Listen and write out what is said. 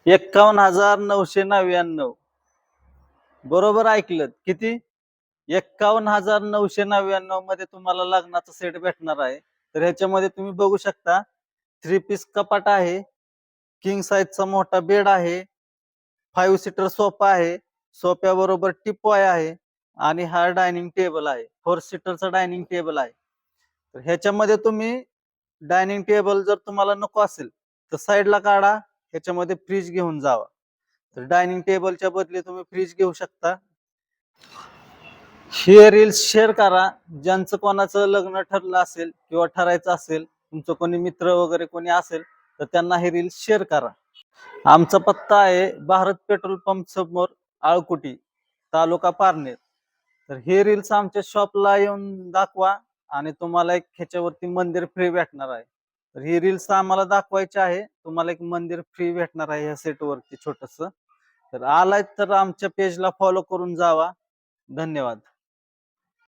51,999. बरोबर ऐकलं किती? 51,999 मध्ये तुम्हाला लग्नाचा सेट भेटणार आहे. तर ह्याच्यामध्ये तुम्ही बघू शकता 3 पीस कपाट आहे, किंग साइजचा मोठा बेड आहे, 5 सीटर सोफा आहे, सोफ्याबरोबर टिपॉय आहे आणि हा डायनिंग टेबल आहे. 4 सीटरचा डायनिंग टेबल आहे. तर ह्याच्यामध्ये तुम्ही डायनिंग टेबल जर तुम्हाला नको असेल तर साईडला काढा, ह्याच्यामध्ये फ्रीज घेऊन जावा. तर डायनिंग टेबलच्या बदली तुम्ही फ्रीज घेऊ शकता. हे रील्स शेअर करा. ज्यांचं कोणाचं लग्न ठरलं असेल किंवा ठरायचं असेल, तुमचं कोणी मित्र वगैरे कोणी असेल तर त्यांना हे रील्स शेअर करा. आमचा पत्ता आहे भारत पेट्रोल पंप समोर, आळकुटी, तालुका पारनेर. तर हे रील्स आमच्या शॉपला येऊन दाखवा आणि तुम्हाला एक ह्याच्यावरती मंदिर फ्री भेटणार आहे. तर ही रील्स आम्हाला दाखवायची आहे. तुम्हाला एक मंदिर फ्री भेटणार आहे ह्या सेट वरती छोटस. तर आलाय तर आमच्या पेजला फॉलो करून जावा. धन्यवाद.